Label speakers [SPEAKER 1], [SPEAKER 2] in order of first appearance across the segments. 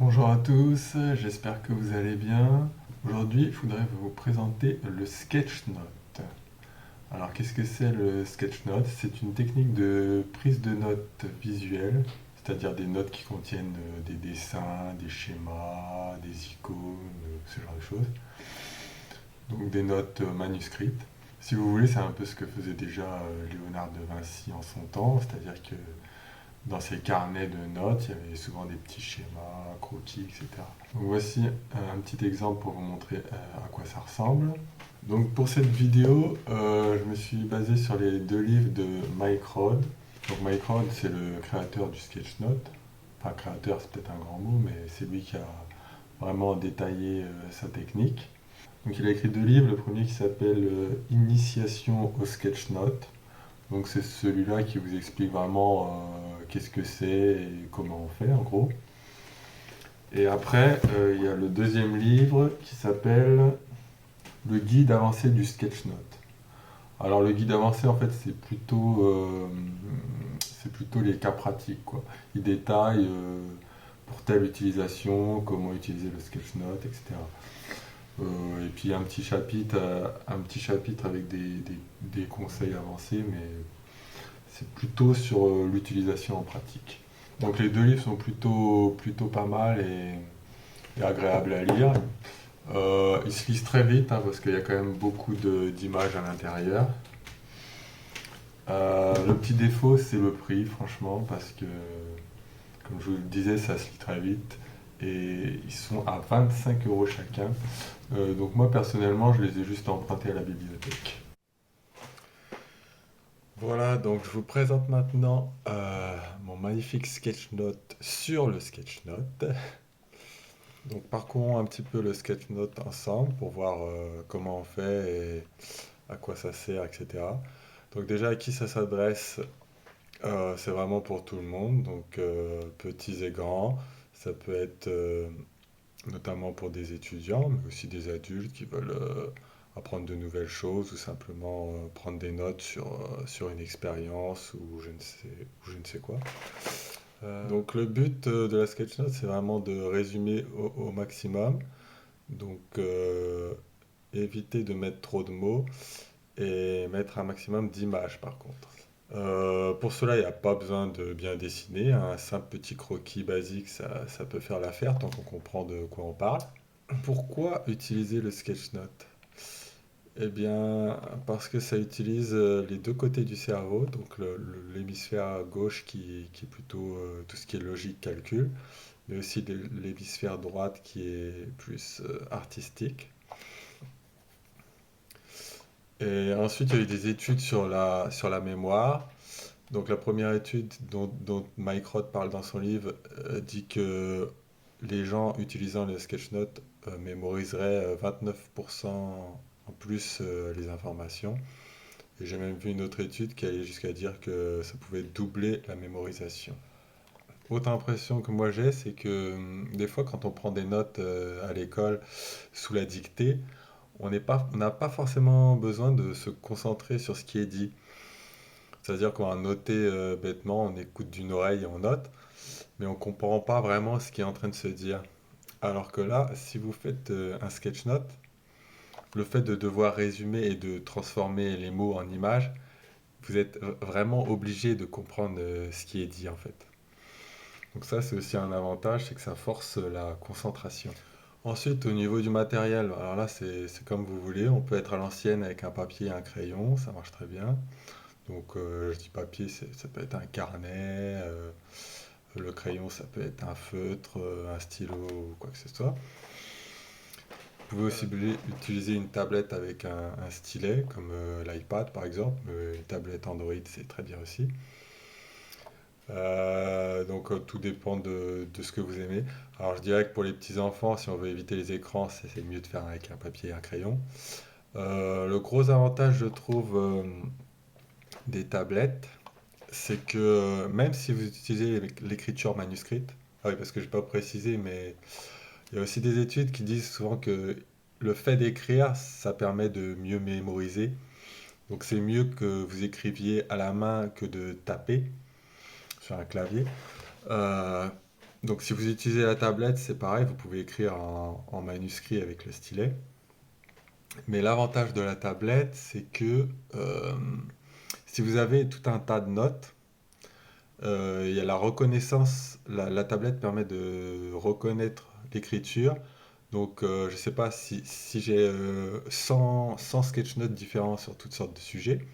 [SPEAKER 1] Bonjour à tous, j'espère que vous allez bien. Aujourd'hui, je voudrais vous présenter le sketchnote. Alors, qu'est-ce que c'est le sketchnote? C'est une technique de prise de notes visuelles, c'est-à-dire des notes qui contiennent des dessins, des schémas, des icônes, ce genre de choses. Donc des notes manuscrites. Si vous voulez, c'est un peu ce que faisait déjà Léonard de Vinci en son temps, c'est-à-dire que dans ces carnets de notes, il y avait souvent des petits schémas, croquis, etc. Donc voici un petit exemple pour vous montrer à quoi ça ressemble. Donc pour cette vidéo, je me suis basé sur les deux livres de Mike Rodd. Donc Mike Rodd, c'est le créateur du Sketchnote. Enfin, créateur, c'est peut-être un grand mot, mais c'est lui qui a vraiment détaillé sa technique. Donc il a écrit deux livres. Le premier qui s'appelle Initiation au Sketchnote. Donc c'est celui-là qui vous explique vraiment qu'est-ce que c'est et comment on fait en gros. Et après, il y a le deuxième livre qui s'appelle Le guide avancé du sketchnote. Alors le guide avancé en fait c'est plutôt les cas pratiques quoi. Il détaille pour telle utilisation, comment utiliser le sketchnote, etc. Et puis il y a un petit chapitre avec des conseils avancés, mais c'est plutôt sur l'utilisation en pratique. Donc les deux livres sont plutôt pas mal et agréables à lire. Ils se lisent très vite hein, parce qu'il y a quand même beaucoup d'images à l'intérieur. Le petit défaut, c'est le prix, franchement, parce que, comme je vous le disais, ça se lit très vite. Et ils sont à 25 € chacun. Donc moi, personnellement, je les ai juste empruntés à la bibliothèque. Voilà, donc je vous présente maintenant mon magnifique sketchnote sur le sketchnote. Donc parcourons un petit peu le sketchnote ensemble pour voir comment on fait et à quoi ça sert, etc. Donc déjà à qui ça s'adresse, c'est vraiment pour tout le monde, donc petits et grands. Ça peut être notamment pour des étudiants, mais aussi des adultes qui veulent apprendre de nouvelles choses ou simplement prendre des notes sur une expérience ou je ne sais quoi. Donc le but de la sketchnote, c'est vraiment de résumer au maximum. Donc éviter de mettre trop de mots et mettre un maximum d'images par contre. Pour cela, il n'y a pas besoin de bien dessiner, hein. Un simple petit croquis basique, ça peut faire l'affaire tant qu'on comprend de quoi on parle. Pourquoi utiliser le sketchnote? Eh bien, parce que ça utilise les deux côtés du cerveau, donc l'hémisphère gauche qui est plutôt tout ce qui est logique, calcul, mais aussi l'hémisphère droite qui est plus artistique. Et ensuite, il y a eu des études sur la mémoire. Donc la première étude dont Mike Roth parle dans son livre dit que les gens utilisant le sketchnote mémoriseraient 29% en plus les informations. Et j'ai même vu une autre étude qui allait jusqu'à dire que ça pouvait doubler la mémorisation. Autre impression que moi j'ai, c'est que des fois quand on prend des notes à l'école sous la dictée, on n'a pas forcément besoin de se concentrer sur ce qui est dit. C'est-à-dire qu'on va noter bêtement, on écoute d'une oreille et on note, mais on ne comprend pas vraiment ce qui est en train de se dire. Alors que là, si vous faites un sketch note, le fait de devoir résumer et de transformer les mots en images, vous êtes vraiment obligé de comprendre ce qui est dit en fait. Donc ça, c'est aussi un avantage, c'est que ça force la concentration. Ensuite, au niveau du matériel, alors là, c'est comme vous voulez. On peut être à l'ancienne avec un papier et un crayon, ça marche très bien. Donc, je dis papier, ça peut être un carnet, le crayon, ça peut être un feutre, un stylo ou quoi que ce soit. Vous pouvez aussi utiliser une tablette avec un stylet, comme l'iPad par exemple. Une tablette Android, c'est très bien aussi. Donc, tout dépend de ce que vous aimez. Alors, je dirais que pour les petits enfants, si on veut éviter les écrans, c'est mieux de faire avec un papier et un crayon. Le gros avantage, je trouve, des tablettes, c'est que même si vous utilisez l'écriture manuscrite, ah oui, parce que je n'ai pas précisé, mais il y a aussi des études qui disent souvent que le fait d'écrire, ça permet de mieux mémoriser. Donc c'est mieux que vous écriviez à la main que de taper sur un clavier. Euh, Donc si vous utilisez la tablette, c'est pareil, vous pouvez écrire en manuscrit avec le stylet. Mais l'avantage de la tablette, c'est que si vous avez tout un tas de notes, il y a la reconnaissance, la tablette permet de reconnaître l'écriture. Donc je ne sais pas si j'ai 100 sketch notes différents sur toutes sortes de sujets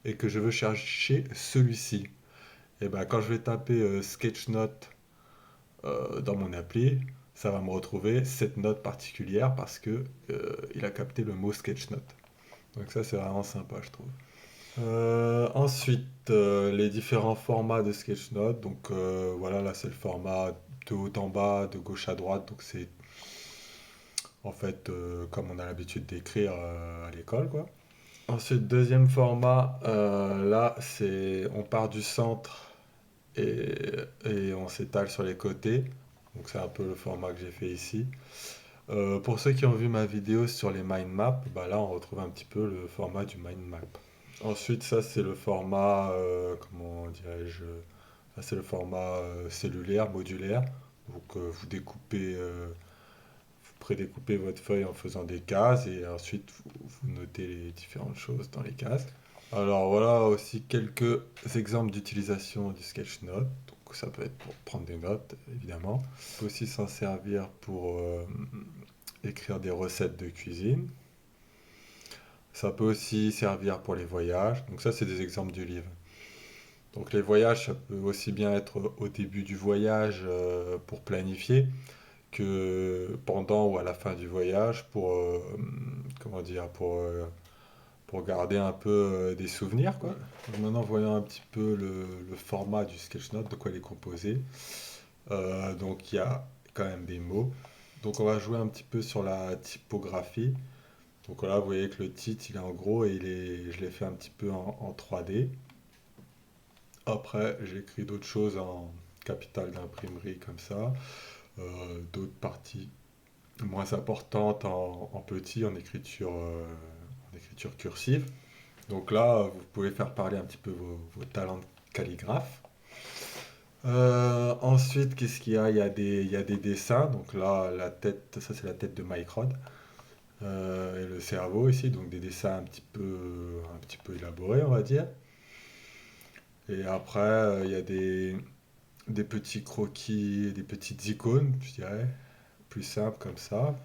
[SPEAKER 1] et que je veux chercher celui-ci. Et ben quand je vais taper sketch note dans mon appli, ça va me retrouver cette note particulière parce que il a capté le mot sketch note. Donc ça c'est vraiment sympa je trouve. Ensuite, les différents formats de sketchnote. Donc voilà, là c'est le format de haut en bas, de gauche à droite. Donc c'est en fait comme on a l'habitude d'écrire à l'école, quoi. Ensuite, deuxième format, là c'est on part du centre et, et on s'étale sur les côtés. Donc c'est un peu le format que j'ai fait ici. Pour ceux qui ont vu ma vidéo sur les mind maps, bah là on retrouve un petit peu le format du mind map. Ensuite, ça c'est le format, comment dirais-je, ça c'est le format cellulaire, modulaire. Donc vous découpez, vous prédécoupez votre feuille en faisant des cases et ensuite vous notez les différentes choses dans les cases. Alors voilà aussi quelques exemples d'utilisation du sketchnote. Donc ça peut être pour prendre des notes, évidemment. On peut aussi s'en servir pour écrire des recettes de cuisine. Ça peut aussi servir pour les voyages. Donc ça, c'est des exemples du livre. Donc les voyages, ça peut aussi bien être au début du voyage pour planifier que pendant ou à la fin du voyage pour, comment dire, pour garder un peu des souvenirs, quoi. Donc maintenant, voyons un petit peu le format du sketchnote, de quoi il est composé. Donc il y a quand même des mots. Donc on va jouer un petit peu sur la typographie. Donc là, vous voyez que le titre, il est en gros et je l'ai fait un petit peu en 3D. Après, j'ai écrit d'autres choses en capital d'imprimerie comme ça. D'autres parties moins importantes en petit, en écriture cursive. Donc là, vous pouvez faire parler un petit peu vos talents de calligraphe. Ensuite, qu'est-ce qu'il y a? Il y a des dessins. Donc là, la tête, ça c'est la tête de Mike Rod. Et le cerveau ici, donc des dessins un petit peu élaborés, on va dire. Et après, il y a des petits croquis, des petites icônes, je dirais, plus simples comme ça.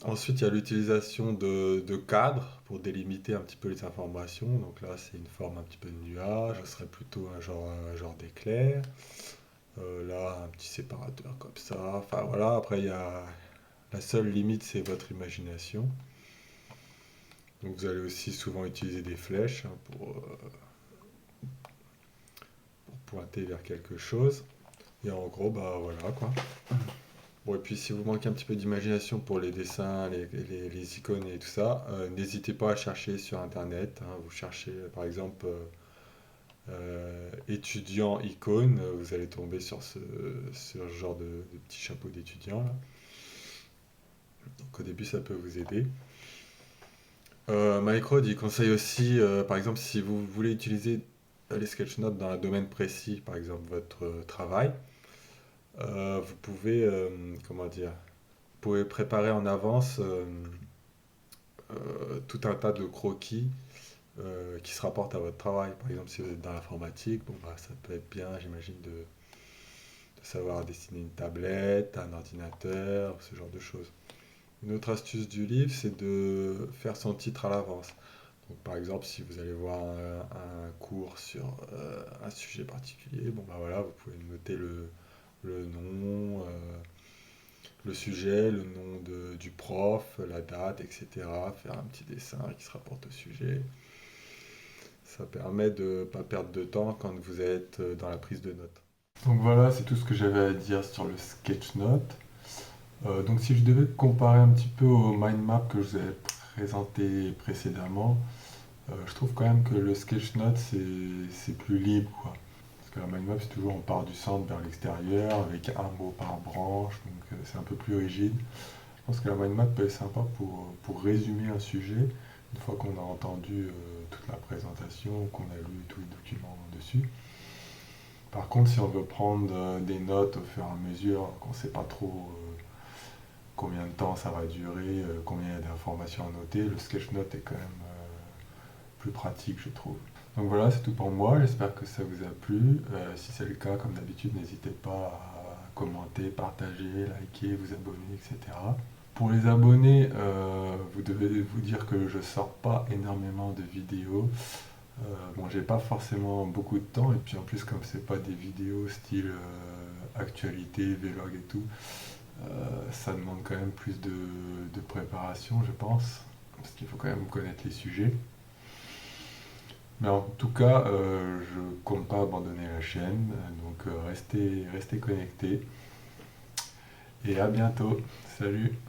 [SPEAKER 1] Ensuite, il y a l'utilisation de cadres pour délimiter un petit peu les informations. Donc là, c'est une forme un petit peu de nuage, ça serait plutôt un genre d'éclair. Là, un petit séparateur comme ça. Enfin voilà, après, il y a la seule limite, c'est votre imagination. Donc vous allez aussi souvent utiliser des flèches hein, pour pointer vers quelque chose. Et en gros, bah voilà quoi. Bon, et puis si vous manquez un petit peu d'imagination pour les dessins, les icônes et tout ça, n'hésitez pas à chercher sur internet, hein. Vous cherchez par exemple étudiant icône, vous allez tomber sur ce genre de petit chapeau d'étudiant là. Donc au début ça peut vous aider. Microde il conseille aussi, par exemple si vous voulez utiliser les sketchnotes dans un domaine précis, par exemple votre travail, vous pouvez, comment dire, vous pouvez préparer en avance tout un tas de croquis qui se rapportent à votre travail. Par exemple, si vous êtes dans l'informatique, bon, bah, ça peut être bien, j'imagine, de savoir dessiner une tablette, un ordinateur, ce genre de choses. Une autre astuce du livre, c'est de faire son titre à l'avance. Donc, par exemple, si vous allez voir un cours sur un sujet particulier, bon, bah voilà, vous pouvez noter le nom, le sujet, le nom du prof, la date, etc. Faire un petit dessin qui se rapporte au sujet. Ça permet de ne pas perdre de temps quand vous êtes dans la prise de notes. Donc voilà, c'est tout ce que j'avais à dire sur le sketchnote. Donc si je devais comparer un petit peu au mind map que je vous avais présenté précédemment, je trouve quand même que le sketchnote c'est plus libre quoi. Parce que la mind map c'est toujours on part du centre vers l'extérieur avec un mot par branche, donc c'est un peu plus rigide. Je pense que la mind map peut être sympa pour résumer un sujet une fois qu'on a entendu toute la présentation, qu'on a lu tous les documents dessus. Par contre, si on veut prendre des notes au fur et à mesure, qu'on ne sait pas trop combien de temps ça va durer, combien il y a d'informations à noter, le sketchnote est quand même plus pratique, je trouve. Donc voilà, c'est tout pour moi. J'espère que ça vous a plu. Si c'est le cas, comme d'habitude, n'hésitez pas à commenter, partager, liker, vous abonner, etc. Pour les abonnés, vous devez vous dire que je sors pas énormément de vidéos. Bon, j'ai pas forcément beaucoup de temps, et puis en plus, comme c'est pas des vidéos style actualité, vlog et tout, ça demande quand même plus de préparation, je pense, parce qu'il faut quand même connaître les sujets. Mais en tout cas, je compte pas abandonner la chaîne, donc restez connectés, et à bientôt. Salut!